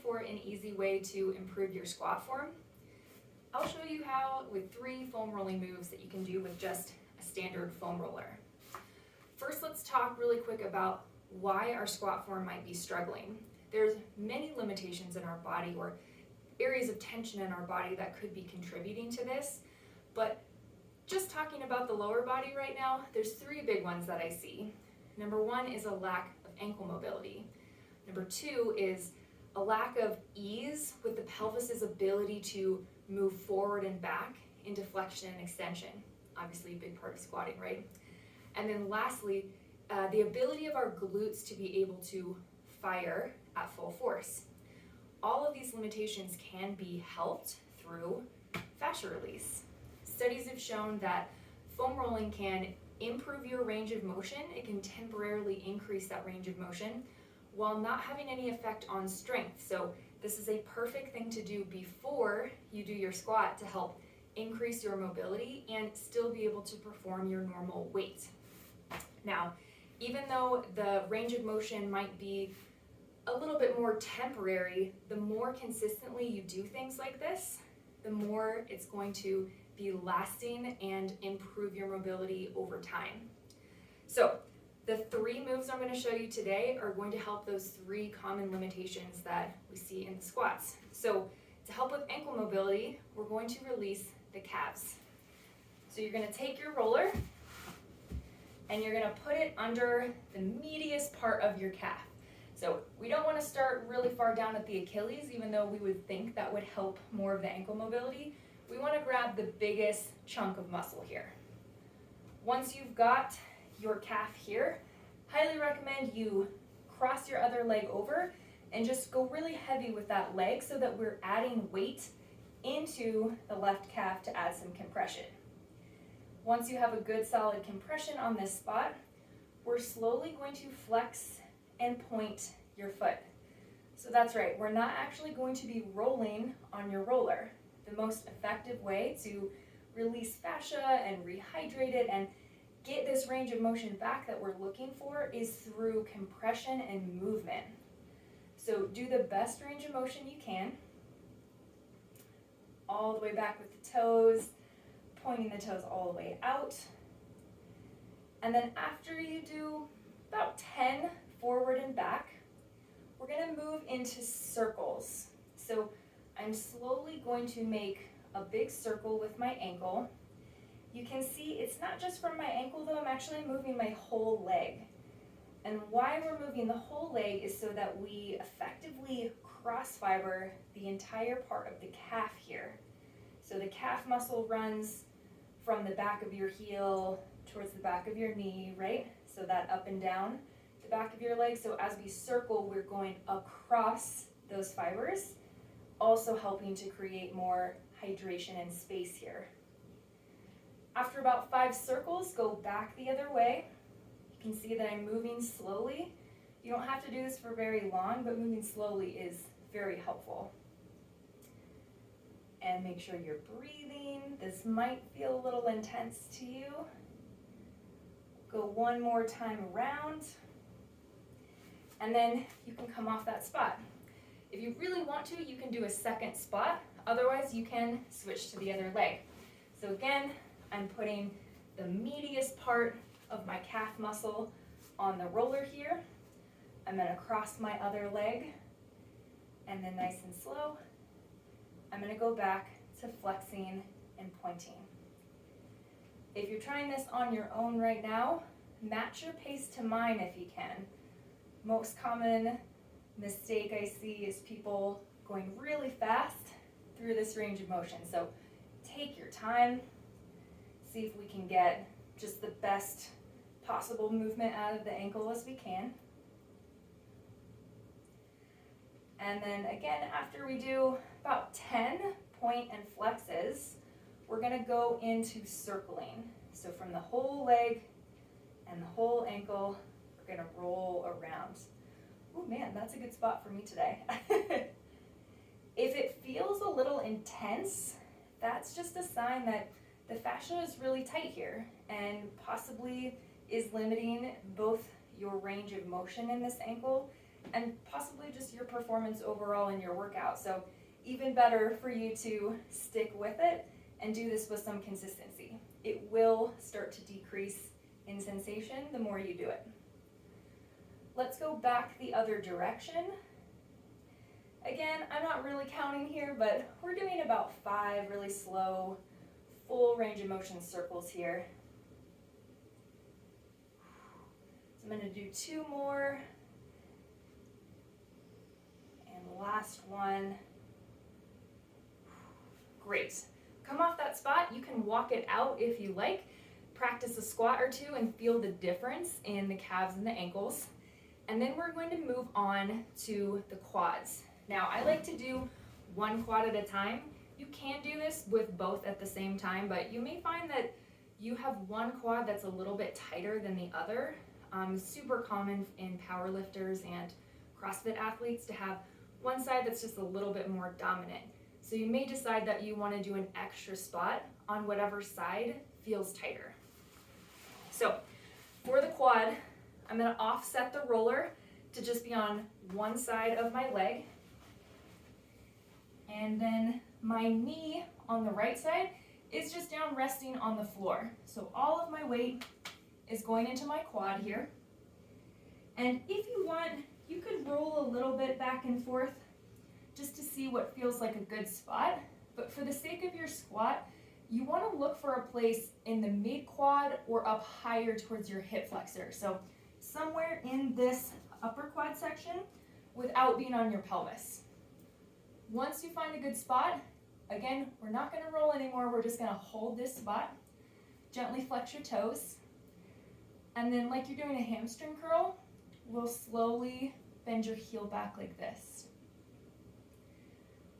for an easy way to improve your squat form, I'll show you how with 3 foam rolling moves that you can do with just a standard foam roller. First, let's talk really quick about why our squat form might be struggling. There's many limitations in our body or areas of tension in our body that could be contributing to this, but just talking about the lower body right now, there's 3 big ones that I see. Number 1 is a lack of ankle mobility. Number 2 is a lack of ease with the pelvis's ability to move forward and back into flexion and extension. Obviously a big part of squatting, right? And then lastly, the ability of our glutes to be able to fire at full force. All of these limitations can be helped through fascia release. Studies have shown that foam rolling can improve your range of motion. It can temporarily increase that range of motion while not having any effect on strength. So this is a perfect thing to do before you do your squat to help increase your mobility and still be able to perform your normal weight. Now, even though the range of motion might be a little bit more temporary, the more consistently you do things like this, the more it's going to be lasting and improve your mobility over time. So the 3 moves I'm going to show you today are going to help those 3 common limitations that we see in the squats. So to help with ankle mobility, we're going to release the calves. So you're going to take your roller and you're going to put it under the meatiest part of your calf. So we don't want to start really far down at the Achilles, even though we would think that would help more of the ankle mobility. We want to grab the biggest chunk of muscle here. Once you've got your calf here, highly recommend you cross your other leg over and just go really heavy with that leg so that we're adding weight into the left calf to add some compression. Once you have a good solid compression on this spot, we're slowly going to flex and point your foot. So that's right, we're not actually going to be rolling on your roller. The most effective way to release fascia and rehydrate it and get this range of motion back that we're looking for is through compression and movement. So do the best range of motion you can, all the way back with the toes, pointing the toes all the way out. And then after you do about 10 forward and back, we're going to move into circles. So I'm slowly going to make a big circle with my ankle. You can see it's not just from my ankle though, I'm actually moving my whole leg. And why we're moving the whole leg is so that we effectively cross fiber the entire part of the calf here. So the calf muscle runs from the back of your heel towards the back of your knee, right? So that up and down the back of your leg. So as we circle, we're going across those fibers, also helping to create more hydration and space here. After about 5 circles, go back the other way. You can see that I'm moving slowly. You don't have to do this for very long, but moving slowly is very helpful. And make sure you're breathing. This might feel a little intense to you. Go one more time around. And then you can come off that spot. If you really want to, you can do a second spot. Otherwise, you can switch to the other leg. So again, I'm putting the meatiest part of my calf muscle on the roller here. I'm going to cross my other leg, and then nice and slow, I'm going to go back to flexing and pointing. If you're trying this on your own right now, match your pace to mine if you can. Most common mistake I see is people going really fast through this range of motion. So take your time, see if we can get just the best possible movement out of the ankle as we can. And then again, after we do about 10 point and flexes, we're going to go into circling. So from the whole leg and the whole ankle, we're going to roll around. Oh man, that's a good spot for me today. If it feels a little intense, that's just a sign that the fascia is really tight here and possibly is limiting both your range of motion in this ankle and possibly just your performance overall in your workout. So even better for you to stick with it and do this with some consistency. It will start to decrease in sensation the more you do it. Let's go back the other direction. Again, I'm not really counting here, but we're doing about 5 really slow, full range of motion circles here. So I'm going to do 2 more. And last one. Great. Come off that spot. You can walk it out if you like. Practice a squat or 2 and feel the difference in the calves and the ankles. And then we're going to move on to the quads. Now, I like to do 1 quad at a time. You can do this with both at the same time, but you may find that you have 1 quad that's a little bit tighter than the other. Super common in powerlifters and CrossFit athletes to have one side that's just a little bit more dominant. So you may decide that you want to do an extra spot on whatever side feels tighter. So for the quad, I'm going to offset the roller to just be on one side of my leg. And then my knee on the right side is just down resting on the floor. So all of my weight is going into my quad here. And if you want, you could roll a little bit back and forth just to see what feels like a good spot. But for the sake of your squat, you want to look for a place in the mid quad or up higher towards your hip flexor. So somewhere in this upper quad section without being on your pelvis. Once you find a good spot, again, we're not going to roll anymore. We're just going to hold this spot. Gently flex your toes. And then like you're doing a hamstring curl, we'll slowly bend your heel back like this.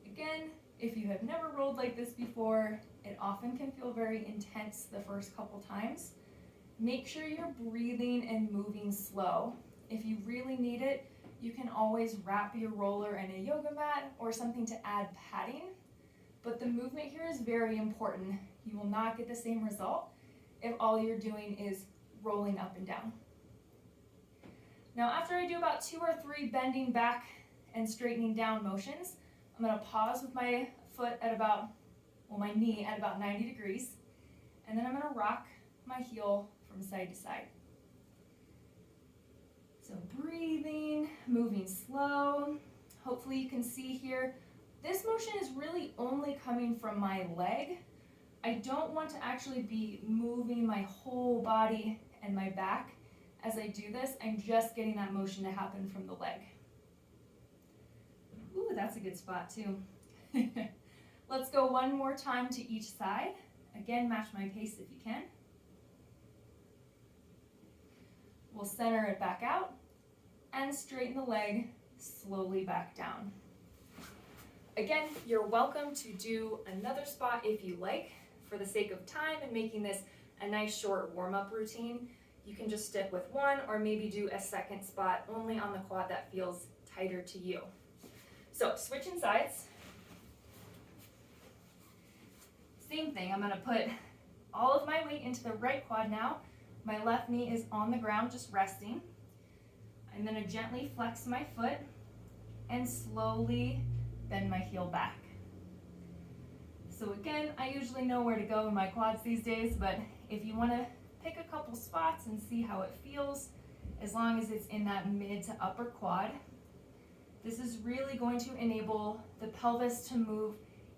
Again, if you have never rolled like this before, it often can feel very intense the first couple times. Make sure you're breathing and moving slow. If you really need it, you can always wrap your roller in a yoga mat or something to add padding. But the movement here is very important. You will not get the same result if all you're doing is rolling up and down. Now, after I do about 2 or 3 bending back and straightening down motions, I'm going to pause with my foot at about, my knee at about 90 degrees, and then I'm going to rock my heel from side to side. So breathing, moving slow. Hopefully you can see here, this motion is really only coming from my leg. I don't want to actually be moving my whole body and my back as I do this. I'm just getting that motion to happen from the leg. Ooh, that's a good spot too. Let's go 1 more time to each side. Again, match my pace if you can. We'll center it back out and straighten the leg slowly back down. Again, you're welcome to do another spot if you like. For the sake of time and making this a nice short warm-up routine, you can just stick with 1 or maybe do a second spot only on the quad that feels tighter to you. So switching sides. Same thing, I'm going to put all of my weight into the right quad now. My left knee is on the ground, just resting. I'm going to gently flex my foot and slowly bend my heel back. So again, I usually know where to go in my quads these days, but if you want to pick a couple spots and see how it feels, as long as it's in that mid to upper quad, this is really going to enable the pelvis to move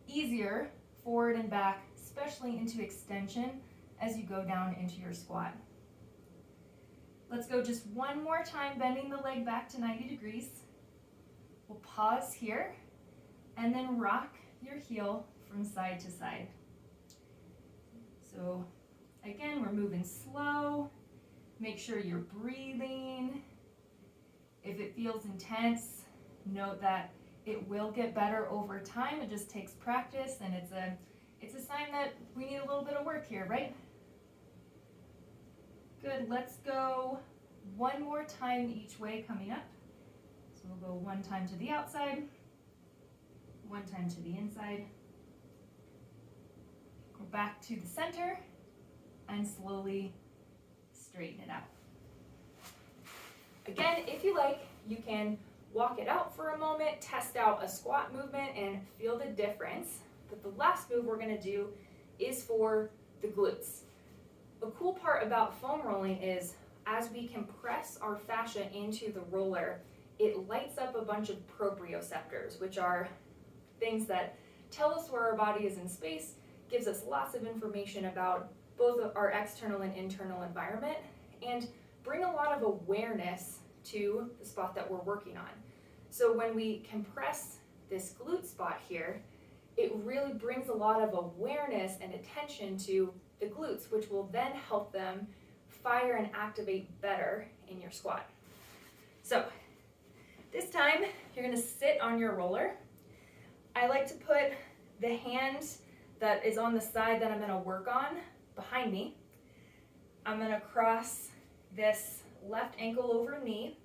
easier forward and back, especially into extension as you go down into your squat. Let's go just 1 more time, bending the leg back to 90 degrees. We'll pause here and then rock your heel from side to side. So again, we're moving slow. Make sure you're breathing. If it feels intense, note that it will get better over time. It just takes practice, and it's a sign that we need a little bit of work here, right? Good, let's go 1 more time each way coming up. So we'll go 1 time to the outside, 1 time to the inside. Go back to the center and slowly straighten it out. Again, if you like, you can walk it out for a moment, test out a squat movement, and feel the difference. But the last move we're going to do is for the glutes. A cool part about foam rolling is as we compress our fascia into the roller, it lights up a bunch of proprioceptors, which are things that tell us where our body is in space, gives us lots of information about both our external and internal environment, and bring a lot of awareness to the spot that we're working on. So when we compress this glute spot here, it really brings a lot of awareness and attention to the glutes, which will then help them fire and activate better in your squat. So this time, you're going to sit on your roller. I like to put the hand that is on the side that I'm going to work on behind me. I'm going to cross this left ankle over knee,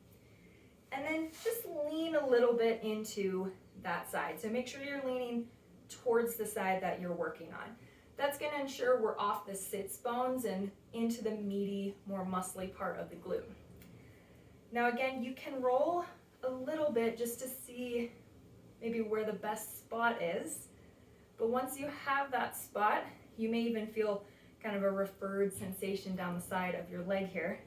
and then just lean a little bit into that side. So make sure you're leaning towards the side that you're working on. That's going to ensure we're off the sits bones and into the meaty, more muscly part of the glute. Now again, you can roll a little bit just to see maybe where the best spot is. But once you have that spot, you may even feel kind of a referred sensation down the side of your leg here.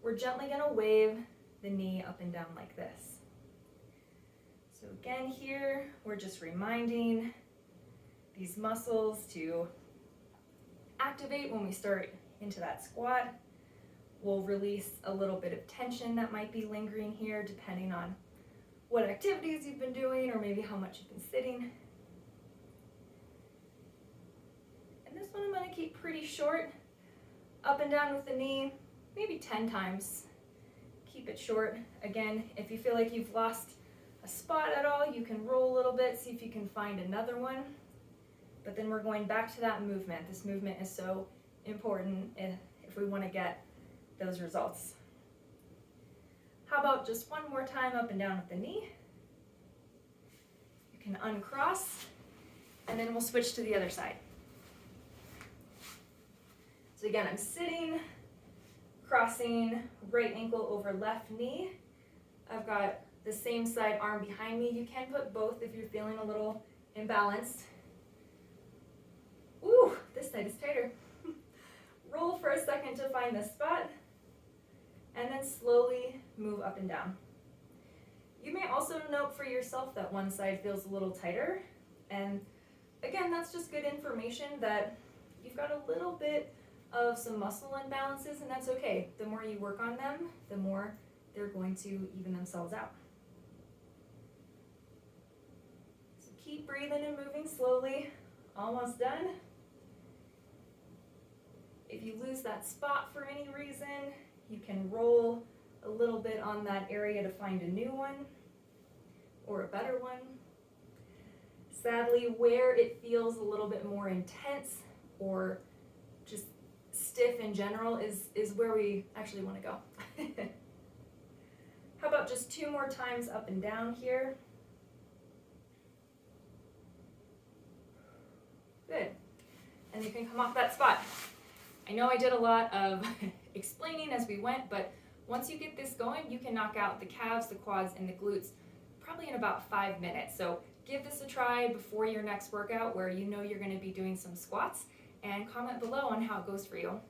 We're gently going to wave the knee up and down like this. So again here, we're just reminding these muscles to activate when we start into that squat. We'll release a little bit of tension that might be lingering here depending on what activities you've been doing or maybe how much you've been sitting. And this one I'm going to keep pretty short, up and down with the knee, maybe 10 times. Keep it short. Again, if you feel like you've lost a spot at all, you can roll a little bit, see if you can find another one. But then we're going back to that movement. This movement is so important if we want to get those results. How about just one more time up and down with the knee? You can uncross, and then we'll switch to the other side. So again, I'm sitting, crossing right ankle over left knee. I've got the same side arm behind me. You can put both if you're feeling a little imbalanced. Ooh, this side is tighter. Roll for a second to find this spot, and then slowly move up and down. You may also note for yourself that one side feels a little tighter, and again, that's just good information that you've got a little bit of some muscle imbalances, and that's okay. The more you work on them, the more they're going to even themselves out. So keep breathing and moving slowly. Almost done. If you lose that spot for any reason, you can roll a little bit on that area to find a new one or a better one. Sadly, where it feels a little bit more intense or just stiff in general is where we actually want to go. How about just 2 more times up and down here? Good. And you can come off that spot. I know I did a lot of explaining as we went, but once you get this going, you can knock out the calves, the quads, and the glutes probably in about 5 minutes. So give this a try before your next workout where you know you're going to be doing some squats, and comment below on how it goes for you.